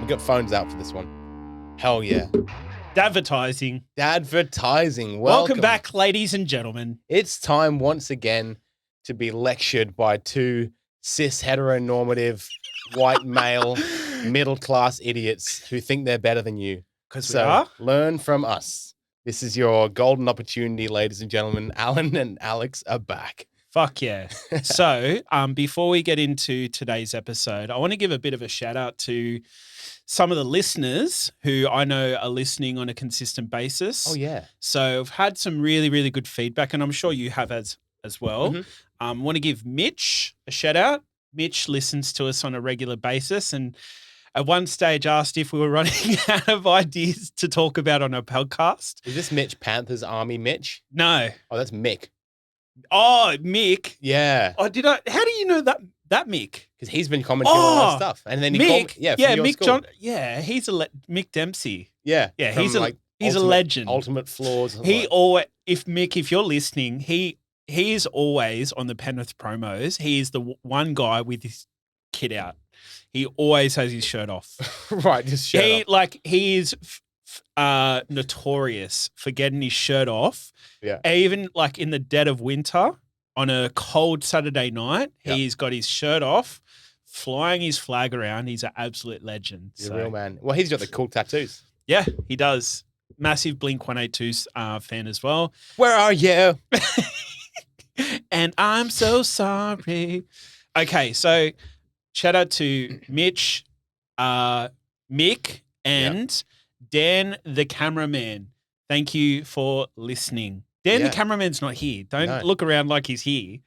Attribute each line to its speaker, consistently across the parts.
Speaker 1: We've got phones out for this one. Hell yeah.
Speaker 2: Dadvertising.
Speaker 1: Dadvertising.
Speaker 2: Welcome back, ladies and gentlemen.
Speaker 1: It's time once again to be lectured by two cis heteronormative white male middle-class idiots who think they're better than you.
Speaker 2: Because we are.
Speaker 1: Learn from us. This is your golden opportunity, ladies and gentlemen. Alan and Alex are back.
Speaker 2: Fuck yeah. So before we get into today's episode, I want to give a bit of a shout out to some of the listeners who I know are listening on a consistent basis.
Speaker 1: Oh, yeah.
Speaker 2: So I've had some really, really good feedback, and I'm sure you have as well.
Speaker 1: Mm-hmm.
Speaker 2: Want to give Mitch a shout out. Mitch listens to us on a regular basis, and at one stage asked if we were running out of ideas to talk about on a podcast.
Speaker 1: Is this Mitch Panthers Army Mitch?
Speaker 2: No.
Speaker 1: Oh, that's Mick.
Speaker 2: Oh, Mick.
Speaker 1: Yeah.
Speaker 2: Oh, did I? How do you know that Mick?
Speaker 1: Because he's been commenting on our stuff, and then he called me. Yeah, from your
Speaker 2: Mick
Speaker 1: school.
Speaker 2: John. Yeah, he's Mick Dempsey.
Speaker 1: Yeah,
Speaker 2: he's a legend.
Speaker 1: Ultimate Flaws.
Speaker 2: If you're listening, he is always on the Penrith promos. He is the one guy with his kit out. He always has his shirt off.
Speaker 1: Right, just shirt off.
Speaker 2: He is notorious for getting his shirt off.
Speaker 1: Yeah.
Speaker 2: Even like in the dead of winter on a cold Saturday night, he's got his shirt off, flying his flag around. He's an absolute legend.
Speaker 1: He's a real man. Well, he's got the cool tattoos.
Speaker 2: Yeah, he does. Massive Blink-182 fan as well.
Speaker 1: Where are you?
Speaker 2: And I'm so sorry. Okay, so shout out to Mitch, Mick, and Dan the cameraman. Thank you for listening. Dan the cameraman's not here. Don't look around like he's here.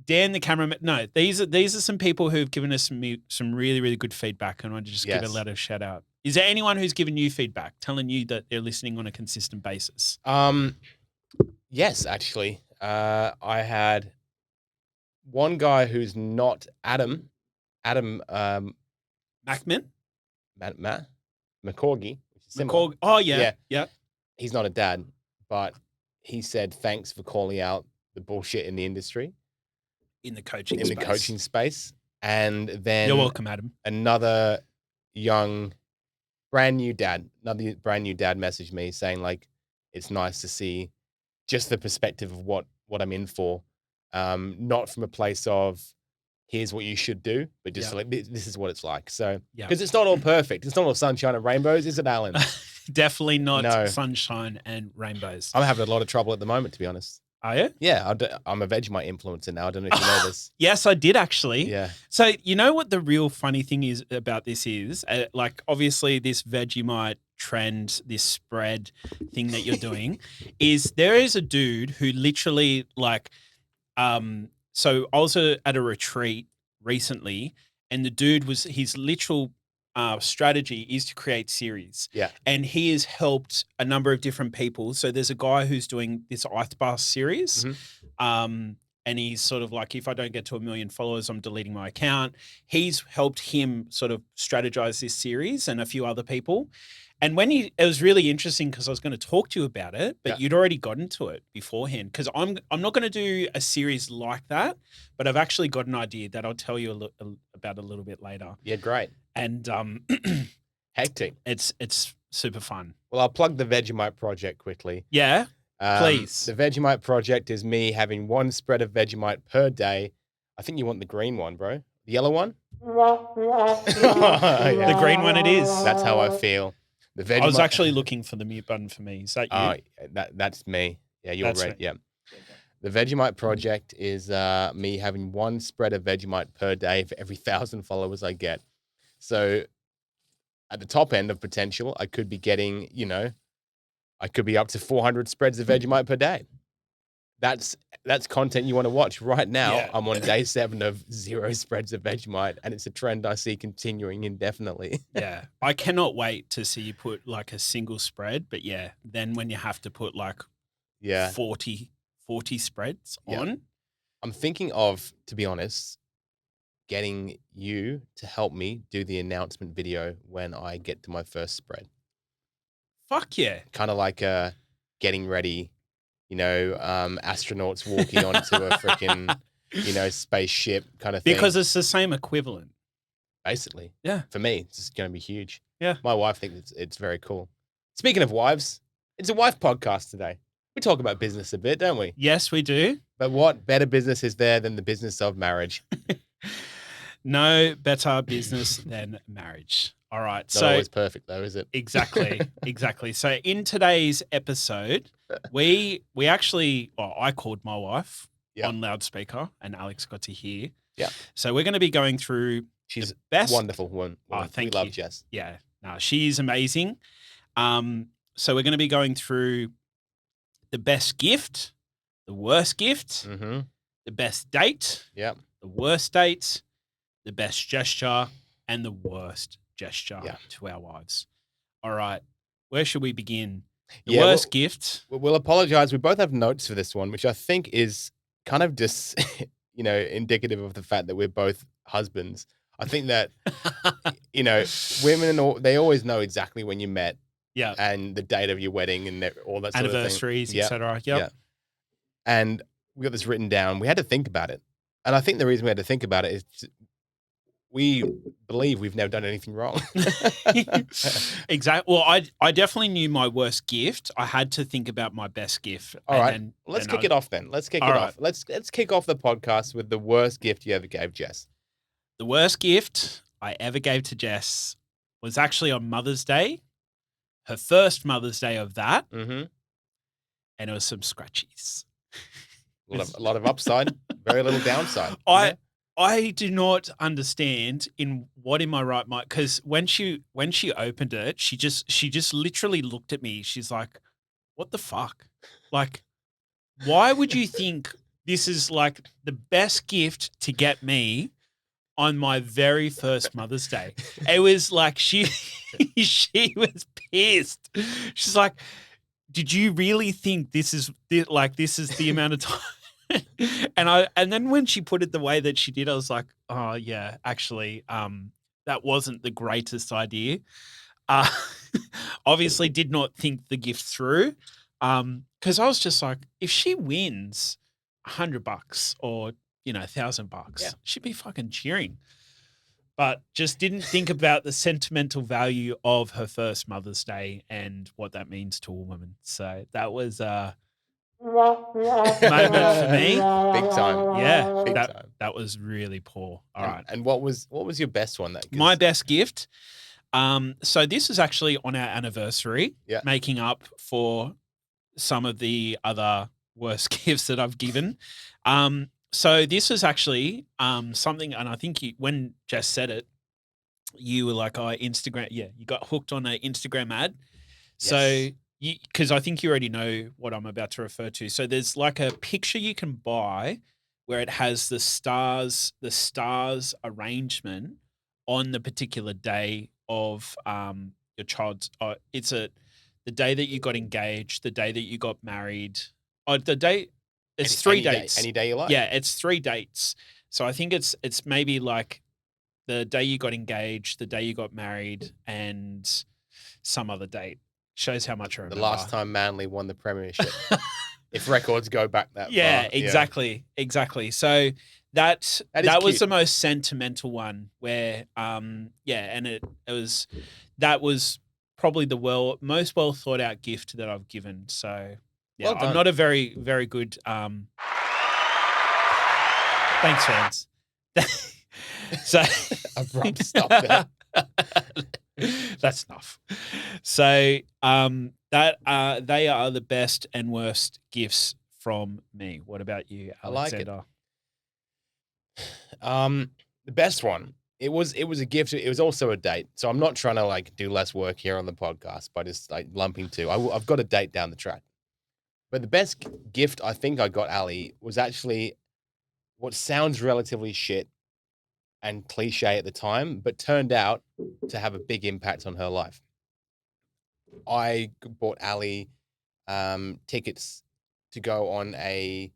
Speaker 2: Dan the cameraman. No, these are some people who've given us some really, really good feedback, and I want to just give a lot of shout out. Is there anyone who's given you feedback, telling you that they're listening on a consistent basis?
Speaker 1: Yes, actually. I had one guy who's not Adam
Speaker 2: Macman?
Speaker 1: Matt McCorgy.
Speaker 2: McCorgy. Oh, yeah.
Speaker 1: He's not a dad, but he said thanks for calling out the bullshit in the industry.
Speaker 2: In the coaching
Speaker 1: space. And then
Speaker 2: you're welcome, Adam.
Speaker 1: Another brand new dad messaged me saying, like, it's nice to see just the perspective of what I'm in for. Not from a place of here's what you should do, but just like this is what it's like. So because it's not all perfect. It's not all sunshine and rainbows, is it, Alan?
Speaker 2: Definitely not sunshine and rainbows.
Speaker 1: I'm having a lot of trouble at the moment, to be honest.
Speaker 2: Are you?
Speaker 1: Yeah, I'm a Vegemite influencer now. I don't know if you know this.
Speaker 2: Yes, I did actually.
Speaker 1: Yeah.
Speaker 2: So you know what the real funny thing is about this is? Like obviously this Vegemite trend, this spread thing that you're doing, is there is a dude who literally like, so I was at a retreat recently, and the dude his literal strategy is to create series.
Speaker 1: Yeah.
Speaker 2: And he has helped a number of different people. So there's a guy who's doing this Ice Bath series.
Speaker 1: Mm-hmm.
Speaker 2: And he's sort of like, if I don't get to 1 million followers, I'm deleting my account. He's helped him sort of strategize this series and a few other people. And it was really interesting because I was going to talk to you about it, but you'd already got into it beforehand. Because I'm not going to do a series like that, but I've actually got an idea that I'll tell you about a little bit later.
Speaker 1: Yeah, great.
Speaker 2: And
Speaker 1: hectic.
Speaker 2: It's super fun.
Speaker 1: Well, I'll plug the Vegemite project quickly.
Speaker 2: Yeah, please.
Speaker 1: The Vegemite project is me having one spread of Vegemite per day. I think you want the green one, bro. The yellow one?
Speaker 2: The green one it is.
Speaker 1: That's how I feel. The Vegemite...
Speaker 2: I was actually looking for the mute button for me. Is that you?
Speaker 1: That's me. Yeah, you're right. Yeah. The Vegemite project is me having one spread of Vegemite per day for every 1,000 followers I get. So at the top end of potential, I could be getting, I could be up to 400 spreads of Vegemite per day. That's content you want to watch right now. Yeah. I'm on day 7 of 0 spreads of Vegemite, and it's a trend I see continuing indefinitely.
Speaker 2: Yeah. I cannot wait to see you put like a single spread, but then when you have to put like 40 spreads on.
Speaker 1: I'm thinking of, to be honest, getting you to help me do the announcement video when I get to my first spread.
Speaker 2: Fuck yeah.
Speaker 1: Kind of like getting ready, astronauts walking onto a freaking, spaceship kind of thing.
Speaker 2: Because it's the same equivalent.
Speaker 1: basically.
Speaker 2: Yeah.
Speaker 1: For me, it's going to be huge.
Speaker 2: Yeah.
Speaker 1: My wife thinks it's very cool. Speaking of wives, it's a wife podcast today. We talk about business a bit, don't we?
Speaker 2: Yes, we do.
Speaker 1: But what better business is there than the business of marriage?
Speaker 2: No better business than marriage. All right.
Speaker 1: Not always perfect though, is it?
Speaker 2: Exactly. So in today's episode, we actually, I called my wife on loudspeaker and Alex got to hear.
Speaker 1: Yeah.
Speaker 2: So we're going to be going through
Speaker 1: She's
Speaker 2: the best.
Speaker 1: Wonderful woman. We love Jess.
Speaker 2: Yeah. No, she's amazing. So we're going to be going through the best gift, the worst gift, the best date, the worst date, the best gesture, and the worst gesture to our wives. All right. Where should we begin? The worst gift.
Speaker 1: We'll apologize. We both have notes for this one, which I think is kind of just, indicative of the fact that we're both husbands. I think that, women, they always know exactly when you met.
Speaker 2: Yeah.
Speaker 1: And the date of your wedding and all that sort of thing.
Speaker 2: Anniversaries, etc. Yeah.
Speaker 1: And we got this written down. We had to think about it. And I think the reason we had to think about it is we believe we've never done anything wrong.
Speaker 2: Exactly. Well, I definitely knew my worst gift. I had to think about my best gift.
Speaker 1: All right. Let's kick it off then. Let's kick it off. Let's kick off the podcast with the worst gift you ever gave Jess.
Speaker 2: The worst gift I ever gave to Jess was actually on Mother's Day. Her first Mother's Day of that.
Speaker 1: Mm-hmm.
Speaker 2: And it was some scratchies.
Speaker 1: A lot of upside, very little downside.
Speaker 2: I do not understand in my right mind, because when she opened it, she just literally looked at me. She's like, "What the fuck? Like, why would you think this is like the best gift to get me on my very first Mother's Day?" It was like she was pissed. She's like, "Did you really think this is the amount of time?" And then when she put it the way that she did, I was like, "Oh yeah, actually, that wasn't the greatest idea." Obviously, did not think the gift through, because I was just like, if she wins $100 or $1,000, she'd be fucking cheering. But just didn't think about the sentimental value of her first Mother's Day and what that means to a woman. So that was moment for me.
Speaker 1: Big time.
Speaker 2: Yeah.
Speaker 1: Big time.
Speaker 2: That was really poor. All right.
Speaker 1: And what was your best one?
Speaker 2: My best gift. So this is actually on our anniversary, making up for some of the other worst gifts that I've given. So this was actually something, and I think when Jess said it, you were like, "Oh, Instagram." Yeah, you got hooked on an Instagram ad. Yes. So because I think you already know what I'm about to refer to. So there's like a picture you can buy where it has the stars arrangement on the particular day of your child's. It's the day that you got engaged, the day that you got married, the day. It's 3 dates.
Speaker 1: Any day you like.
Speaker 2: Yeah, it's 3 dates. So I think it's maybe like the day you got engaged, the day you got married, and some other date. Shows how much I remember.
Speaker 1: The last time Manly won the premiership. If records go back that far.
Speaker 2: Yeah, exactly. So that was the most sentimental one where and that was probably the most well thought out gift that I've given. So yeah, I'm not a very, very good thanks, fans. So
Speaker 1: abrupt stop there.
Speaker 2: That's enough. So that they are the best and worst gifts from me. What about you, Alexander?
Speaker 1: I like it. The best one. It was a gift. It was also a date. So I'm not trying to like do less work here on the podcast by just like lumping two. I've got a date down the track. But the best gift I think I got Ali was actually what sounds relatively shit and cliche at the time, but turned out to have a big impact on her life. I bought Ali tickets to go on a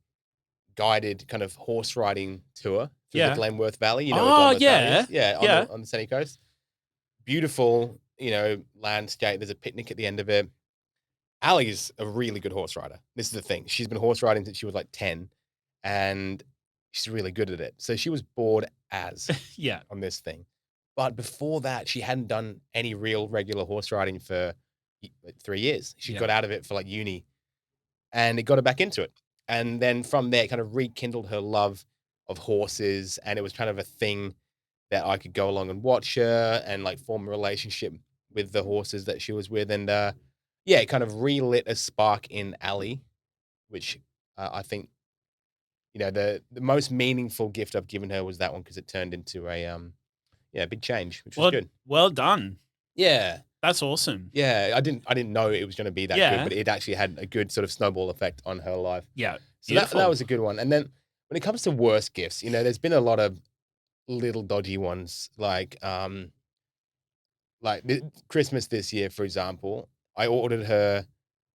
Speaker 1: guided kind of horse riding tour through the Glenworth Valley. You know what Glenworth Valley is? Yeah, on the sunny coast. Beautiful, landscape. There's a picnic at the end of it. Ali is a really good horse rider. This is the thing. She's been horse riding since she was like 10, and she's really good at it. So she was bored as on this thing. But before that, she hadn't done any real regular horse riding for 3 years. She got out of it for like uni, and it got her back into it. And then from there, it kind of rekindled her love of horses, and it was kind of a thing that I could go along and watch her and like form a relationship with the horses that she was with. And it kind of relit a spark in Ali, which I think, the most meaningful gift I've given her was that one, because it turned into a big change, which was good.
Speaker 2: Well done.
Speaker 1: Yeah.
Speaker 2: That's awesome.
Speaker 1: Yeah. I didn't know it was going to be that good, but it actually had a good sort of snowball effect on her life.
Speaker 2: Yeah.
Speaker 1: So that was a good one. And then when it comes to worst gifts, there's been a lot of little dodgy ones, like Christmas this year, for example. I ordered her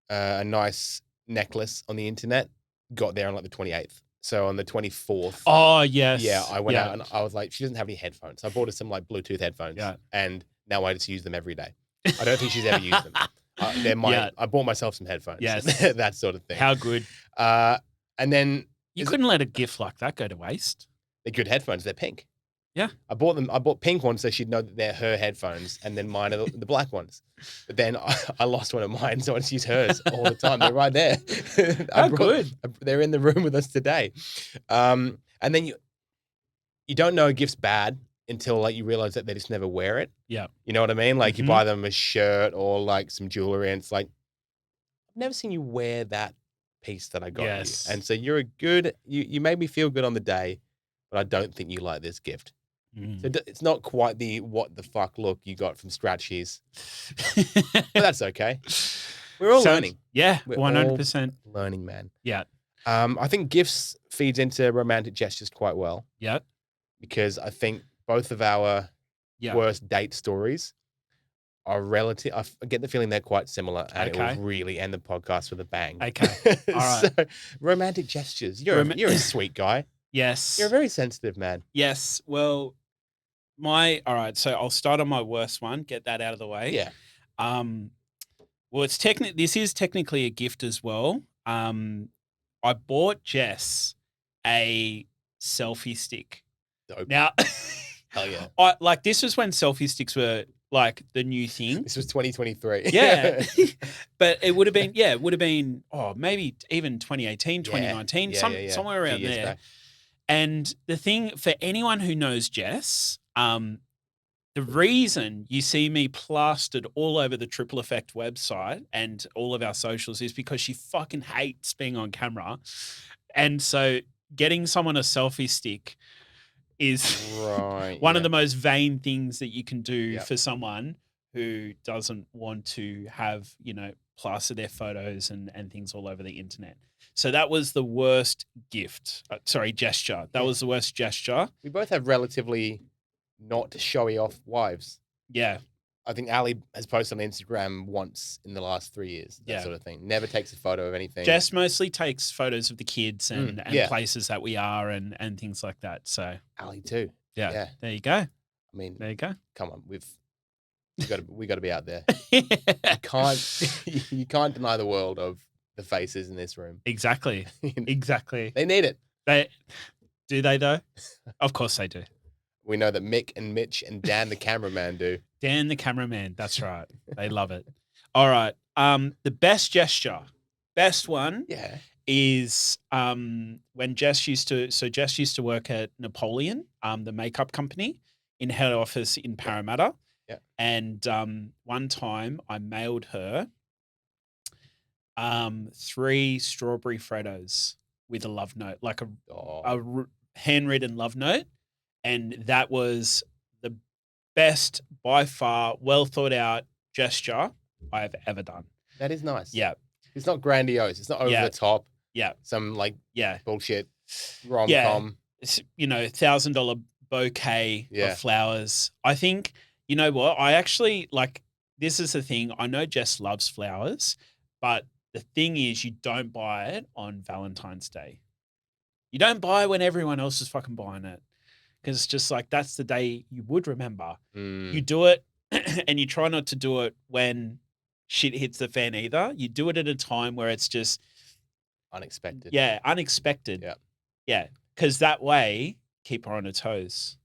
Speaker 1: a nice necklace on the internet, got there on like the 28th. So on the 24th.
Speaker 2: Oh, yes.
Speaker 1: Yeah, I went out and I was like, she doesn't have any headphones. I bought her some like Bluetooth headphones.
Speaker 2: Yeah.
Speaker 1: And now I just use them every day. I don't think she's ever used them. I bought myself some headphones.
Speaker 2: Yes.
Speaker 1: That sort of thing.
Speaker 2: How good.
Speaker 1: And then
Speaker 2: you couldn't let a gift like that go to waste.
Speaker 1: They're good headphones. They're pink.
Speaker 2: Yeah.
Speaker 1: I bought pink ones so she'd know that they're her headphones, and then mine are the black ones. But then I lost one of mine, so I just use hers all the time. They're right there.
Speaker 2: Good.
Speaker 1: They're in the room with us today. And then you don't know a gift's bad until like you realize that they just never wear it.
Speaker 2: Yeah.
Speaker 1: You know what I mean? Like you buy them a shirt or like some jewelry, and it's like, I've never seen you wear that piece that I got you. And so you made me feel good on the day, but I don't think you like this gift. So it's not quite the what the fuck look you got from Scratchies. But that's okay. We're all learning.
Speaker 2: Yeah,
Speaker 1: We're
Speaker 2: 100%.
Speaker 1: all learning, man.
Speaker 2: Yeah.
Speaker 1: I think gifts feeds into romantic gestures quite well.
Speaker 2: Yeah.
Speaker 1: Because I think both of our worst date stories are relative. I get the feeling they're quite similar, and it will really end the podcast with a bang.
Speaker 2: Okay. All right.
Speaker 1: So, romantic gestures. You're a sweet guy.
Speaker 2: Yes.
Speaker 1: You're a very sensitive man.
Speaker 2: Yes. Well, all right. So I'll start on my worst one. Get that out of the way.
Speaker 1: Yeah.
Speaker 2: Well, this is technically a gift as well. I bought Jess a selfie stick.
Speaker 1: Dope.
Speaker 2: Now,
Speaker 1: hell yeah.
Speaker 2: This was when selfie sticks were like the new thing.
Speaker 1: This was 2023.
Speaker 2: Yeah. But it would have been, maybe even 2018, 2019, somewhere around there. Back. And the thing for anyone who knows Jess, the reason you see me plastered all over the Triple Effect website and all of our socials is because she fucking hates being on camera. And so getting someone a selfie stick is one of the most vain things that you can do for someone who doesn't want to have, plaster their photos and things all over the internet. So that was the worst gesture. That was the worst gesture.
Speaker 1: We both have relatively not showy off wives.
Speaker 2: Yeah.
Speaker 1: I think Ali has posted on Instagram once in the last 3 years, that sort of thing. Never takes a photo of anything.
Speaker 2: Jess mostly takes photos of the kids and places that we are and things like that. So
Speaker 1: Ali too.
Speaker 2: Yeah. There you go.
Speaker 1: I mean,
Speaker 2: there you go.
Speaker 1: Come on, we got to be out there. You can't deny the world of the faces in this room.
Speaker 2: Exactly. Exactly.
Speaker 1: They need it.
Speaker 2: Do they though? Of course they do.
Speaker 1: We know that Mick and Mitch and Dan the cameraman do.
Speaker 2: Dan the cameraman, that's right. They love it. All right. The best one is when Jess used to work at Napoleon, the makeup company, in head office in Parramatta.
Speaker 1: Yeah.
Speaker 2: And one time I mailed her 3 strawberry Freddos with a love note, like a handwritten love note. And that was the best, by far, well thought out gesture I have ever done.
Speaker 1: That is nice.
Speaker 2: Yeah.
Speaker 1: It's not grandiose. It's not over the top.
Speaker 2: Yeah.
Speaker 1: Some bullshit rom-com.
Speaker 2: It's, $1,000 bouquet of flowers. I think, you know what? I actually this is the thing. I know Jess loves flowers, but the thing is you don't buy it on Valentine's Day. You don't buy it when everyone else is fucking buying it. Because it's just that's the day you would remember. You do it and you try not to do it when shit hits the fan either. You do it at a time where it's just
Speaker 1: unexpected.
Speaker 2: Yeah, unexpected.
Speaker 1: Yeah.
Speaker 2: Yeah. Because that way, keep her on her toes.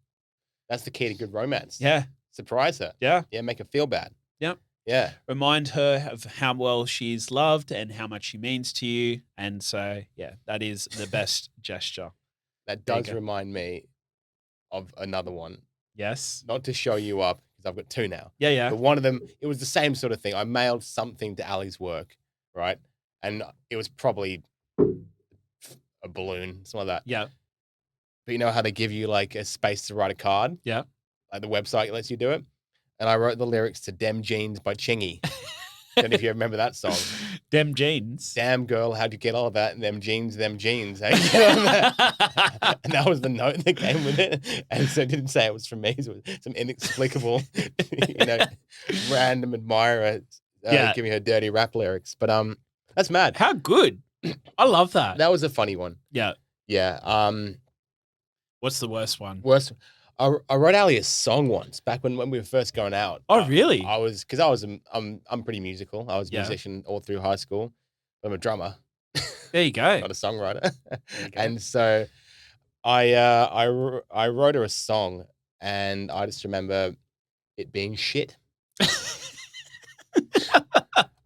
Speaker 1: That's the key to good romance.
Speaker 2: Yeah.
Speaker 1: Surprise her.
Speaker 2: Yeah.
Speaker 1: Yeah, make her feel bad.
Speaker 2: Yep.
Speaker 1: Yeah.
Speaker 2: Remind her of how well she's loved and how much she means to you. And so, yeah, that is the best gesture.
Speaker 1: That
Speaker 2: There you
Speaker 1: does
Speaker 2: go.
Speaker 1: remind me of another one.
Speaker 2: Yes.
Speaker 1: Not to show you up, because I've got two now.
Speaker 2: Yeah, yeah.
Speaker 1: But one of them, it was the same sort of thing. I mailed something to Ali's work, right? And it was probably a balloon, something like that.
Speaker 2: Yeah.
Speaker 1: But you know how they give you like a space to write a card?
Speaker 2: Yeah.
Speaker 1: Like the website lets you do it. And I wrote the lyrics to Dem Jeans by Chingy. Don't know if you remember that song.
Speaker 2: Dem jeans.
Speaker 1: Damn girl, how'd you get all that? And them jeans. How'd you get all that? And that was the note that came with it. And so it didn't say it was from me. It was some inexplicable, random admirer giving her dirty rap lyrics. But that's mad.
Speaker 2: How good. I love that.
Speaker 1: That was a funny one.
Speaker 2: Yeah.
Speaker 1: Yeah.
Speaker 2: What's the worst one?
Speaker 1: Worst. I wrote Ali a song once back when we were first going out.
Speaker 2: Oh, really?
Speaker 1: I'm pretty musical. I was a musician all through high school. I'm a drummer.
Speaker 2: There you go.
Speaker 1: Not a songwriter. And so I wrote her a song, and I just remember it being shit.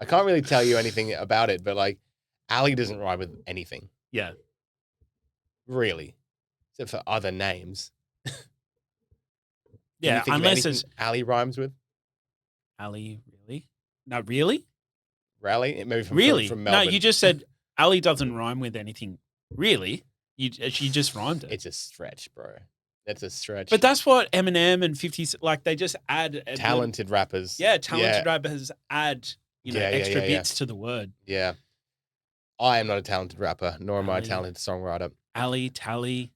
Speaker 1: I can't really tell you anything about it, but like Ali doesn't rhyme with anything.
Speaker 2: Yeah.
Speaker 1: Really. Except for other names.
Speaker 2: Yeah, unless it's
Speaker 1: Ali rhymes with
Speaker 2: Ali, really? No, really?
Speaker 1: Rally. Maybe from
Speaker 2: No,
Speaker 1: Melbourne.
Speaker 2: you just said Ali doesn't rhyme with anything. Really? You just rhymed it.
Speaker 1: It's a stretch, bro. That's a stretch.
Speaker 2: But that's what Eminem and 50 like they just add
Speaker 1: talented rappers.
Speaker 2: Yeah, talented rappers add extra bits to the word.
Speaker 1: Yeah. I am not a talented rapper, nor am I a talented songwriter.
Speaker 2: Ali, tally.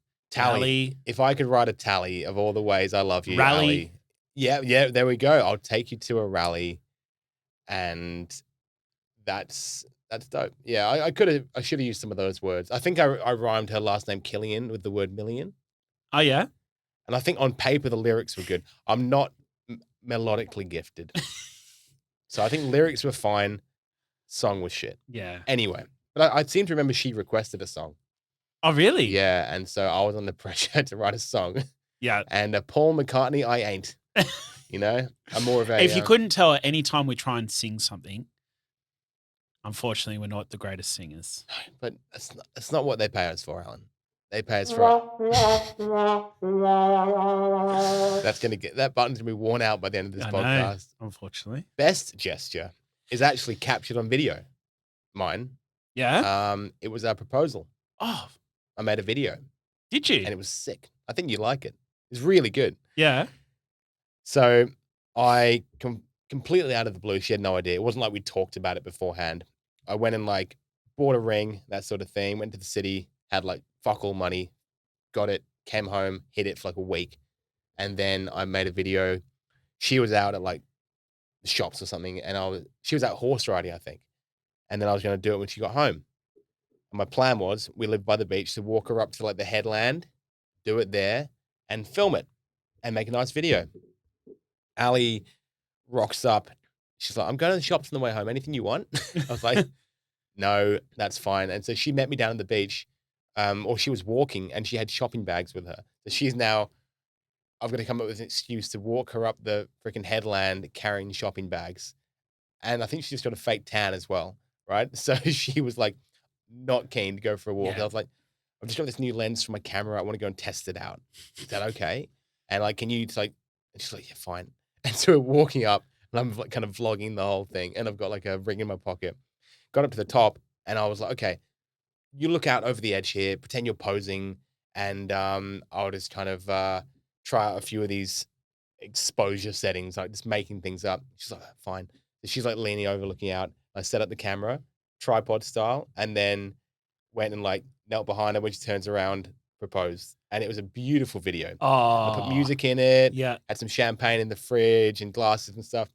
Speaker 1: If I could write a tally of all the ways I love you,
Speaker 2: rally.
Speaker 1: Ali. Yeah, there we go. I'll take you to a rally, and that's dope. Yeah, I should have used some of those words. I think I rhymed her last name Killian with the word million.
Speaker 2: Oh yeah,
Speaker 1: and I think on paper the lyrics were good. I'm not melodically gifted, so I think lyrics were fine. Song was shit.
Speaker 2: Yeah.
Speaker 1: Anyway, but I seem to remember she requested a song.
Speaker 2: Oh, really?
Speaker 1: Yeah, and so I was under pressure to write a song.
Speaker 2: Yeah.
Speaker 1: And Paul McCartney, I ain't. I'm more of a...
Speaker 2: If you couldn't tell, any time we try and sing something, unfortunately, we're not the greatest singers.
Speaker 1: But that's not what they pay us for, Alan. They pay us for... That button's going to be worn out by the end of this podcast.
Speaker 2: Unfortunately.
Speaker 1: Best gesture is actually captured on video. Mine.
Speaker 2: Yeah?
Speaker 1: It was our proposal.
Speaker 2: Oh.
Speaker 1: I made a video.
Speaker 2: Did you?
Speaker 1: And it was sick. I think you'd like it. It's really good.
Speaker 2: Yeah.
Speaker 1: So I completely out of the blue, she had no idea. It wasn't like we talked about it beforehand. I went and like bought a ring, that sort of thing, went to the city, had like fuck all money, got it, came home, hid it for like a week. And then I made a video. She was out at like the shops or something, and she was out horse riding, I think. And then I was going to do it when she got home. And my plan was, we lived by the beach, to walk her up to like the headland, do it there, and film it, and make a nice video. Ali rocks up. She's like, I'm going to the shops on the way home. Anything you want? I was like, no, that's fine. And so she met me down at the beach, or she was walking, and she had shopping bags with her. So I've got to come up with an excuse to walk her up the freaking headland carrying shopping bags. And I think she just got a fake tan as well, right? So she was like not keen to go for a walk. Yeah. I was like, I've just got this new lens for my camera. I want to go and test it out. Is that okay? And like, can you like, and she's like, yeah, fine. And so we're walking up, and I'm like kind of vlogging the whole thing, and I've got like a ring in my pocket. Got up to the top, and I was like, okay, you look out over the edge here, pretend you're posing, and I'll just kind of try out a few of these exposure settings, like just making things up. She's like, fine. So she's like leaning over, looking out. I set up the camera, tripod style, and then went and like knelt behind her. When she turns around, proposed. And it was a beautiful video.
Speaker 2: Oh.
Speaker 1: I put music in it.
Speaker 2: Yeah.
Speaker 1: Had some champagne in the fridge and glasses and stuff.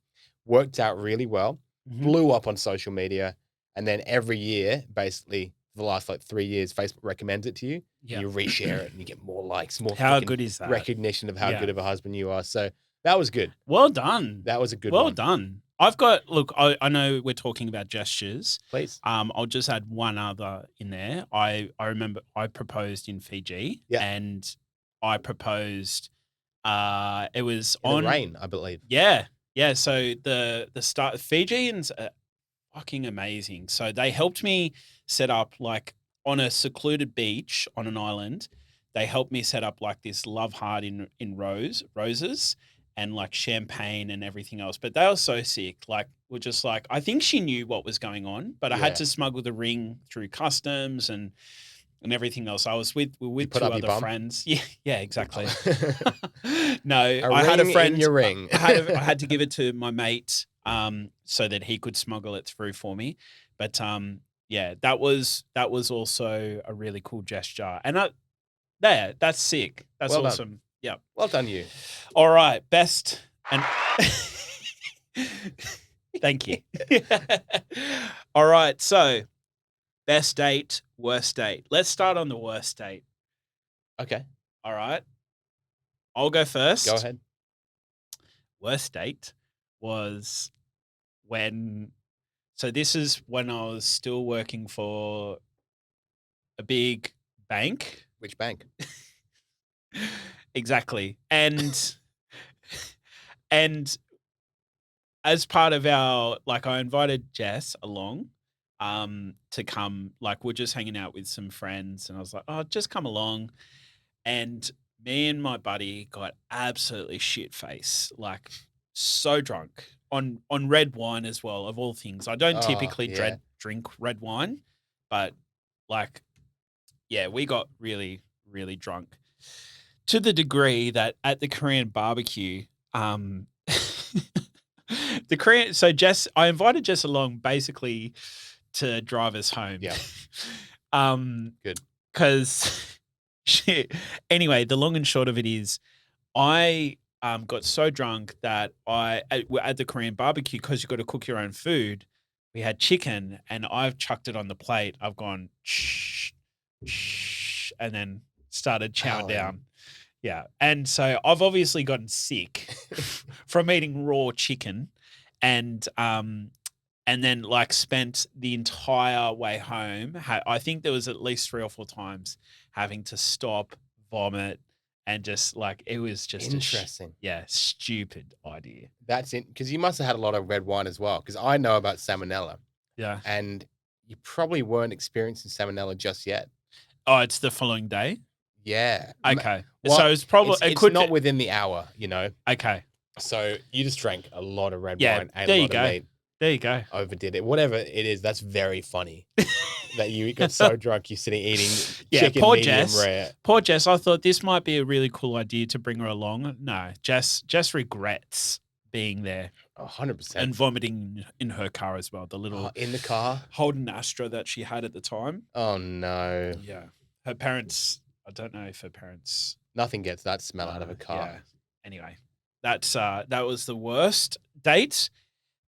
Speaker 1: Worked out really well. Mm-hmm. Blew up on social media. And then every year, basically, for the last like 3 years, Facebook recommends it to you. Yeah. You reshare it and you get more likes, more
Speaker 2: how good is that?
Speaker 1: Recognition of how good of a husband you are. So that was good.
Speaker 2: Well done.
Speaker 1: That was a good one.
Speaker 2: Well done. I've got, look, I know we're talking about gestures.
Speaker 1: Please.
Speaker 2: I'll just add one other in there. I remember I proposed in Fiji, and I proposed It was
Speaker 1: In
Speaker 2: on
Speaker 1: the rain, I believe.
Speaker 2: Yeah. Yeah. So the start Fijians are fucking amazing. So they helped me set up like on a secluded beach on an island. They helped me set up like this love heart in roses and like champagne and everything else. But they were so sick. Like we're just like I think she knew what was going on, but I had
Speaker 1: Yeah.
Speaker 2: to smuggle the ring through customs and everything else. I was we were with
Speaker 1: put
Speaker 2: two
Speaker 1: up your
Speaker 2: other
Speaker 1: bum?
Speaker 2: friends. Yeah, yeah, exactly. No,
Speaker 1: I
Speaker 2: had a
Speaker 1: ring
Speaker 2: friend.
Speaker 1: in your ring.
Speaker 2: I had to give it to my mate so that he could smuggle it through for me. But yeah, that was also a really cool gesture. And that's sick. That's
Speaker 1: Well done.
Speaker 2: awesome. Yeah.
Speaker 1: Well done, you.
Speaker 2: All right, best and thank you. All right, so best date, worst date. Let's start on the worst date.
Speaker 1: Okay,
Speaker 2: All right. I'll go first.
Speaker 1: go ahead.
Speaker 2: Worst date was so this is when I was still working for a big bank.
Speaker 1: Which bank?
Speaker 2: Exactly. And as part of I invited Jess along to come, like we're just hanging out with some friends and I was like, "Oh, just come along." And me and my buddy got absolutely shit face, like so drunk on red wine as well, of all things. I don't typically
Speaker 1: yeah.
Speaker 2: drink red wine, but like, yeah, we got really, really drunk to the degree that at the Korean barbecue, I invited Jess along basically to drive us home.
Speaker 1: Yeah. Good.
Speaker 2: Because anyway, the long and short of it is I got so drunk that at the Korean barbecue, because you've got to cook your own food, we had chicken and I've chucked it on the plate. I've gone shh, shh, and then started chowing down. Yeah. And so I've obviously gotten sick from eating raw chicken and then like spent the entire way home. I think there was at least 3 or 4 times having to stop, vomit, and just like it was just
Speaker 1: Interesting.
Speaker 2: stupid idea.
Speaker 1: That's it, because you must have had a lot of red wine as well. Because I know about salmonella,
Speaker 2: Yeah.
Speaker 1: and you probably weren't experiencing salmonella just yet.
Speaker 2: Oh, it's the following day?
Speaker 1: Yeah.
Speaker 2: Okay.
Speaker 1: Well,
Speaker 2: so it's probably
Speaker 1: it's not within the hour, you know.
Speaker 2: Okay.
Speaker 1: So you just drank a lot of red
Speaker 2: Yeah,
Speaker 1: wine, ate
Speaker 2: there
Speaker 1: a
Speaker 2: you
Speaker 1: lot
Speaker 2: go.
Speaker 1: of meat,
Speaker 2: There you go.
Speaker 1: overdid it. Whatever it is, that's very funny. That you got so drunk you're sitting eating
Speaker 2: Yeah,
Speaker 1: chicken
Speaker 2: poor
Speaker 1: medium
Speaker 2: Jess.
Speaker 1: rare.
Speaker 2: Poor Jess. I thought this might be a really cool idea to bring her along. No, Jess regrets being there
Speaker 1: 100%.
Speaker 2: and vomiting in her car as well. The little
Speaker 1: in the car.
Speaker 2: Holden Astra that she had at the time.
Speaker 1: Oh no.
Speaker 2: Yeah, her parents. I don't know if her parents.
Speaker 1: Nothing gets that smell out of a car.
Speaker 2: Yeah. Anyway, that was the worst date.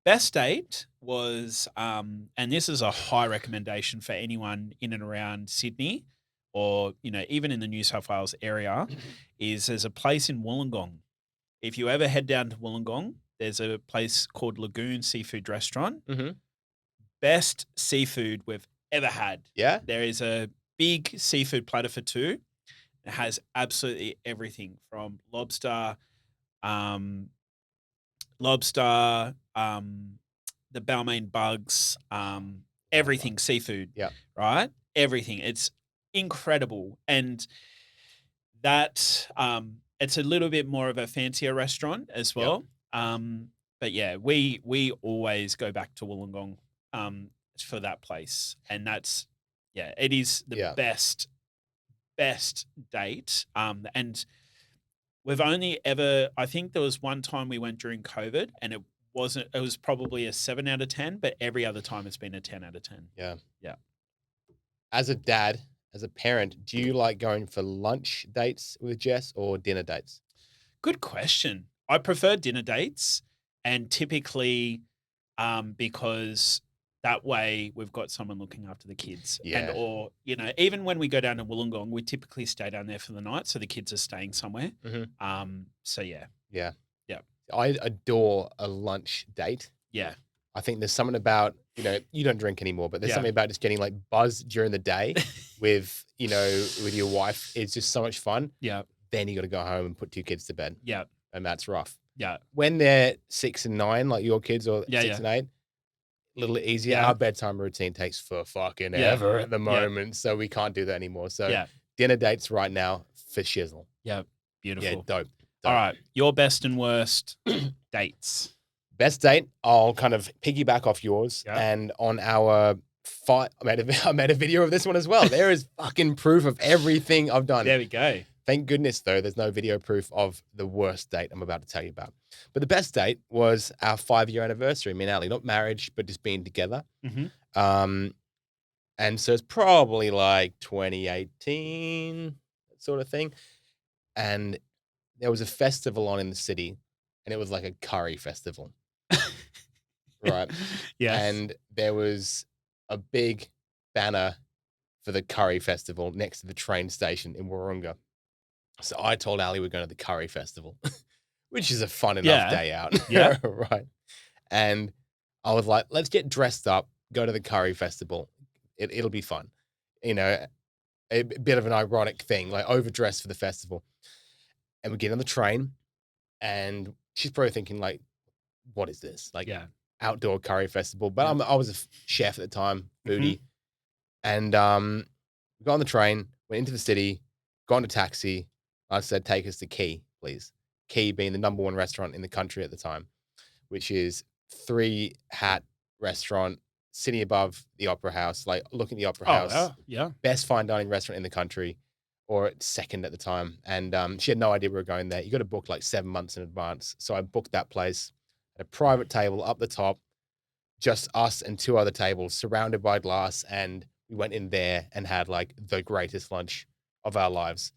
Speaker 2: Best date was, and this is a high recommendation for anyone in and around Sydney, or even in the New South Wales area, is there's a place in Wollongong. If you ever head down to Wollongong, there's a place called Lagoon Seafood Restaurant.
Speaker 1: Mm-hmm.
Speaker 2: Best seafood we've ever had.
Speaker 1: Yeah.
Speaker 2: There is a big seafood platter for 2. It has absolutely everything from lobster, the Balmain bugs, everything seafood.
Speaker 1: Yeah.
Speaker 2: Right? Everything. It's incredible. And that it's a little bit more of a fancier restaurant as well. But yeah, we always go back to Wollongong for that place. And that's it is the best date. And we've only ever, I think there was one time we went during COVID and it was probably a 7 out of 10, but every other time it's been a 10 out of 10.
Speaker 1: Yeah.
Speaker 2: Yeah.
Speaker 1: As a dad, as a parent, do you like going for lunch dates with Jess or dinner dates?
Speaker 2: Good question. I prefer dinner dates, and typically because that way we've got someone looking after the kids.
Speaker 1: Yeah.
Speaker 2: Or even when we go down to Wollongong, we typically stay down there for the night, so the kids are staying somewhere.
Speaker 1: Mm-hmm.
Speaker 2: So yeah.
Speaker 1: Yeah.
Speaker 2: Yeah.
Speaker 1: I adore a lunch date.
Speaker 2: Yeah.
Speaker 1: I think there's something about, you don't drink anymore, but there's something about just getting like buzzed during the day with your wife. It's just so much fun.
Speaker 2: Yeah.
Speaker 1: then you got to go home and put 2 kids to bed.
Speaker 2: Yeah.
Speaker 1: And that's rough.
Speaker 2: Yeah.
Speaker 1: When they're 6 and 9, like your kids, or
Speaker 2: Yeah,
Speaker 1: 6 and 8, a little easier.
Speaker 2: Yeah.
Speaker 1: Our bedtime routine takes for fucking
Speaker 2: Yeah.
Speaker 1: ever at the
Speaker 2: Yeah.
Speaker 1: moment, so we can't do that anymore. So
Speaker 2: Yeah.
Speaker 1: dinner dates right now for shizzle.
Speaker 2: Yeah. Beautiful.
Speaker 1: Yeah, dope.
Speaker 2: All right. Your best and worst dates.
Speaker 1: Best date, I'll kind of piggyback off yours.
Speaker 2: Yeah.
Speaker 1: And on our fight, I made a video of this one as well. There is fucking proof of everything I've done.
Speaker 2: There we go.
Speaker 1: Thank goodness, though, there's no video proof of the worst date I'm about to tell you about. But the best date was our 5-year anniversary, me and Ali. Not marriage, but just being together.
Speaker 2: Mm-hmm.
Speaker 1: And so it's probably like 2018, that sort of thing. And there was a festival on in the city, and it was like a curry festival. Right?
Speaker 2: Yes.
Speaker 1: And there was a big banner for the curry festival next to the train station in Wahroonga. So I told Ali we're going to the curry festival, which is a fun enough day out.
Speaker 2: Yeah.
Speaker 1: Right. And I was like, let's get dressed up, go to the curry festival. It'll be fun. You know, a bit of an ironic thing, like overdressed for the festival. And we get on the train, and she's probably thinking, like, what is this? Like, outdoor curry festival. But I was a chef at the time, foodie. And we got on the train, went into the city, got on a taxi. I said, take us to Key, please. Key being the #1 restaurant in the country at the time, which is 3-hat restaurant, sitting above the Opera House, like looking at the Opera House.
Speaker 2: Yeah.
Speaker 1: Best fine dining restaurant in the country, or second at the time. And she had no idea we were going there. You got to book like 7 months in advance. So I booked that place at a private table up the top, just us and 2 other tables surrounded by glass. And we went in there and had like the greatest lunch of our lives.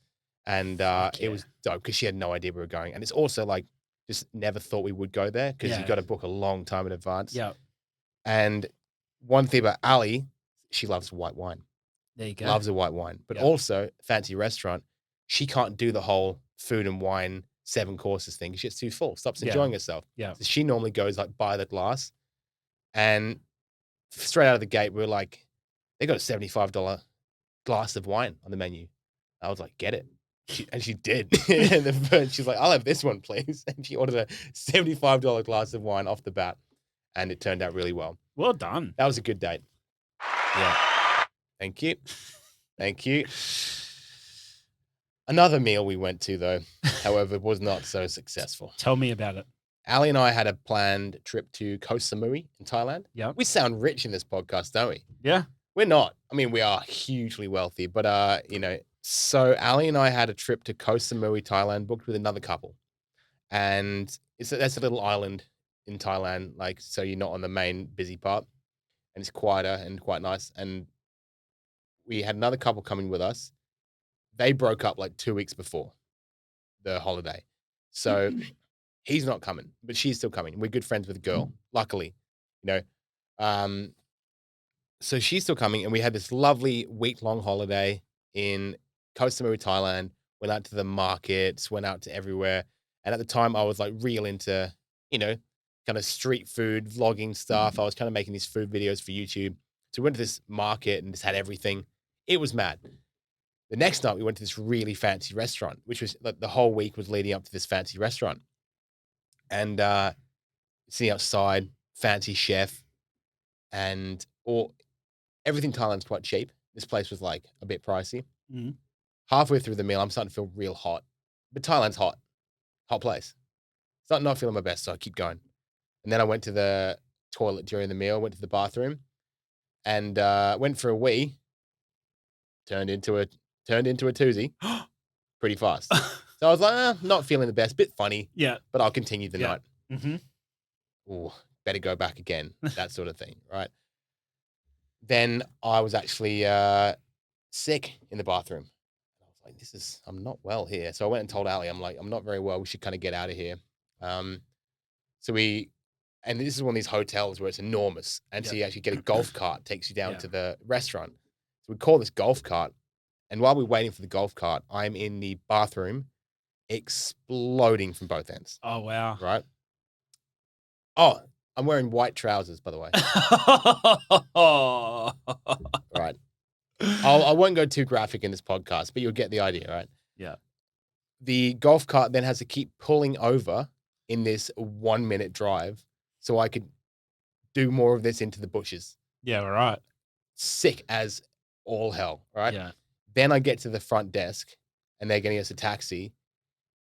Speaker 1: And it was dope because she had no idea we were going. And it's also like, just never thought we would go there because you got to book a long time in advance.
Speaker 2: Yeah.
Speaker 1: And one thing about Ali, she loves white wine.
Speaker 2: There you go.
Speaker 1: Loves a white wine. But also, fancy restaurant, she can't do the whole food and wine 7 courses thing. She gets too full, stops enjoying herself.
Speaker 2: Yeah.
Speaker 1: So she normally goes like by the glass. And straight out of the gate, we were like, they got a $75 glass of wine on the menu. I was like, get it. And she did. And she's like, I'll have this one, please. And she ordered a $75 glass of wine off the bat. And it turned out really well.
Speaker 2: Well done.
Speaker 1: That was a good date. Yeah. Thank you. Thank you. Another meal we went to, though, however, was not so successful.
Speaker 2: Tell me about it.
Speaker 1: Ali and I had a planned trip to Koh Samui in Thailand.
Speaker 2: Yeah.
Speaker 1: We sound rich in this podcast, don't we?
Speaker 2: Yeah.
Speaker 1: We're not. I mean, we are hugely wealthy, but, you know, so Ali and I had a trip to Koh Samui, Thailand, booked with another couple. And that's a little island in Thailand, like, so you're not on the main busy part. And it's quieter and quite nice. And we had another couple coming with us. They broke up like 2 weeks before the holiday. So he's not coming, but she's still coming. We're good friends with the girl, luckily, you know. So she's still coming, and we had this lovely week-long holiday in Koh Samui, Thailand. Went out to the markets, went out to everywhere. And at the time, I was like real into, you know, kind of street food vlogging stuff. I was kind of making these food videos for YouTube. So we went to this market and just had everything. It was mad. The next night, we went to this really fancy restaurant, which was like the whole week was leading up to this fancy restaurant. And sitting outside, fancy chef, and everything Thailand's quite cheap. This place was like a bit pricey.
Speaker 2: Mm-hmm.
Speaker 1: Halfway through the meal, I'm starting to feel real hot. But Thailand's hot. Hot place. Starting not feeling my best, so I keep going. And then I went to the toilet during the meal, went to the bathroom, and went for a wee. Turned into a toozy pretty fast. So I was like, not feeling the best. Bit funny.
Speaker 2: Yeah.
Speaker 1: But I'll continue the night.
Speaker 2: Mm-hmm.
Speaker 1: Ooh, better go back again. That sort of thing, right? Then I was actually sick in the bathroom. I was like, I'm not well here. So I went and told Ali, I'm like, I'm not very well. We should kind of get out of here. And this is one of these hotels where it's enormous. And so you actually get a golf cart, takes you down to the restaurant. So we call this golf cart. And while we're waiting for the golf cart, I'm in the bathroom exploding from both ends.
Speaker 2: Oh, wow.
Speaker 1: Right? Oh, I'm wearing white trousers, by the way. Right. I won't go too graphic in this podcast, but you'll get the idea, right?
Speaker 2: Yeah.
Speaker 1: the golf cart then has to keep pulling over in this 1 minute drive so I could do more of this into the bushes.
Speaker 2: Yeah, all right.
Speaker 1: Sick as all hell, right?
Speaker 2: Yeah.
Speaker 1: Then I get to the front desk and they're getting us a taxi.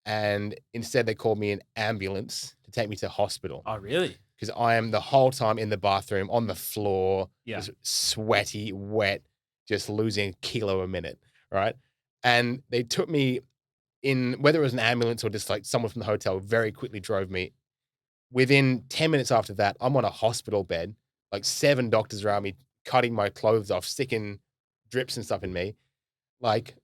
Speaker 1: And instead they called me an ambulance to take me to hospital.
Speaker 2: Oh, really?
Speaker 1: Because I am the whole time in the bathroom, on the floor, just sweaty, wet, just losing a kilo a minute, right? And they took me in, whether it was an ambulance or just like someone from the hotel, very quickly drove me. Within 10 minutes after that, I'm on a hospital bed, like 7 doctors around me, cutting my clothes off, sticking drips and stuff in me, like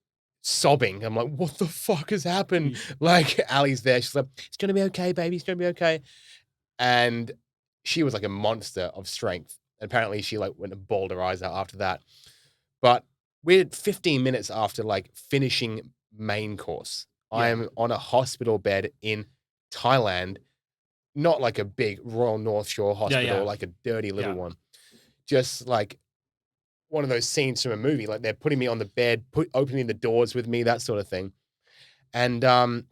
Speaker 1: sobbing. I'm like, what the fuck has happened? Like, Ali's there. She's like, it's going to be okay, baby. It's going to be okay. And she was like a monster of strength. And apparently she like went and bawled her eyes out after that. But we're 15 minutes after like finishing main course. I am on a hospital bed in Thailand, not like a big Royal North Shore hospital, like a dirty little one. Just like one of those scenes from a movie. Like they're putting me on the bed, opening the doors with me, that sort of thing. And then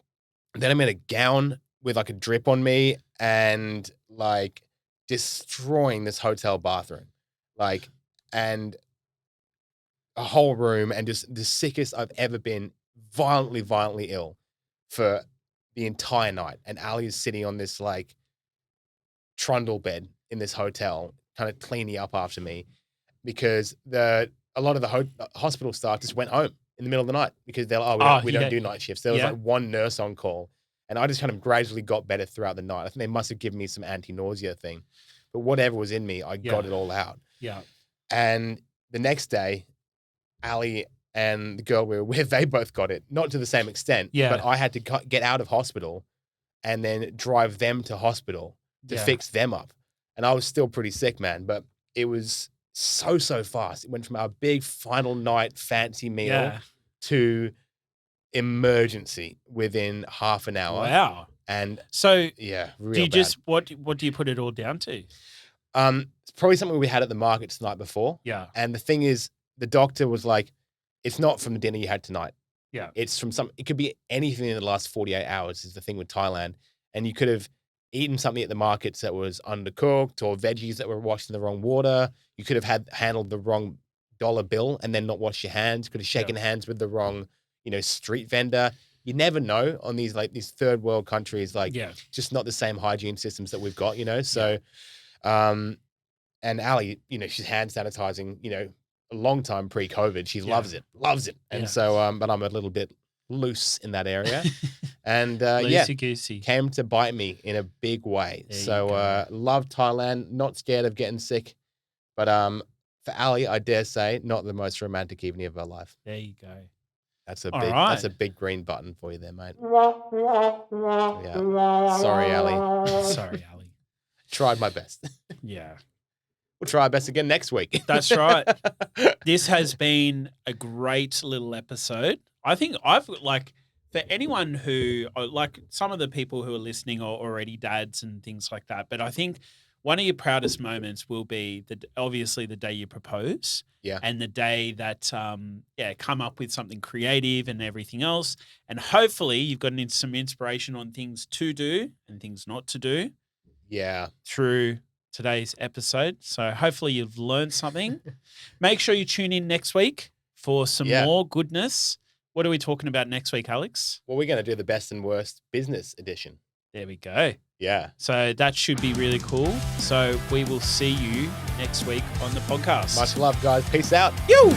Speaker 1: I'm in a gown with like a drip on me and like destroying this hotel bathroom. Like, and a whole room and just the sickest I've ever been, violently ill for the entire night. And Ali is sitting on this like trundle bed in this hotel, kind of cleaning up after me because a lot of the hospital staff just went home in the middle of the night because they're like, we don't do night shifts. There was like one nurse on call and I just kind of gradually got better throughout the night. I think they must have given me some anti-nausea thing, but whatever was in me, I got it all out.
Speaker 2: Yeah.
Speaker 1: And the next day, Ali and the girl we were with, they both got it, not to the same extent, but I had to get out of hospital and then drive them to hospital to fix them up. And I was still pretty sick, man, but it was so fast. It went from our big final night fancy meal to emergency within half an hour.
Speaker 2: Wow.
Speaker 1: And
Speaker 2: so
Speaker 1: real
Speaker 2: do you
Speaker 1: bad.
Speaker 2: just what do you put it all down to?
Speaker 1: It's probably something we had at the markets the night before.
Speaker 2: Yeah.
Speaker 1: And the thing is, the doctor was like, it's not from the dinner you had tonight.
Speaker 2: Yeah.
Speaker 1: It's from it could be anything in the last 48 hours is the thing with Thailand. And you could have eaten something at the markets that was undercooked or veggies that were washed in the wrong water. You could have handled the wrong dollar bill and then not washed your hands. Could have shaken hands with the wrong, street vendor. You never know on these third world countries, just not the same hygiene systems that we've got, So, and Ali, she's hand sanitizing, a long time pre-COVID. She loves it. And so, but I'm a little bit loose in that area. And
Speaker 2: Loosey-goosey.
Speaker 1: Came to bite me in a big way. So love Thailand, not scared of getting sick. But for Ali, I dare say, not the most romantic evening of her life.
Speaker 2: There you go.
Speaker 1: That's a big green button for you there, mate. Yeah. Sorry, Ali.
Speaker 2: Sorry, Ali.
Speaker 1: Tried my best.
Speaker 2: Yeah.
Speaker 1: We'll try our best again next week.
Speaker 2: That's right. This has been a great little episode. I think for anyone who, like some of the people who are listening are already dads and things like that, but I think one of your proudest moments will be obviously the day you propose.
Speaker 1: Yeah.
Speaker 2: And the day that, come up with something creative and everything else. And hopefully you've gotten some inspiration on things to do and things not to do.
Speaker 1: Yeah.
Speaker 2: Through today's episode. So hopefully you've learned something. Make sure you tune in next week for some more goodness. What are we talking about next week, Alex?
Speaker 1: Well, we're going to do the best and worst business edition.
Speaker 2: There we go.
Speaker 1: Yeah.
Speaker 2: So that should be really cool. So we will see you next week on the podcast.
Speaker 1: Much love, guys. Peace out.
Speaker 2: You.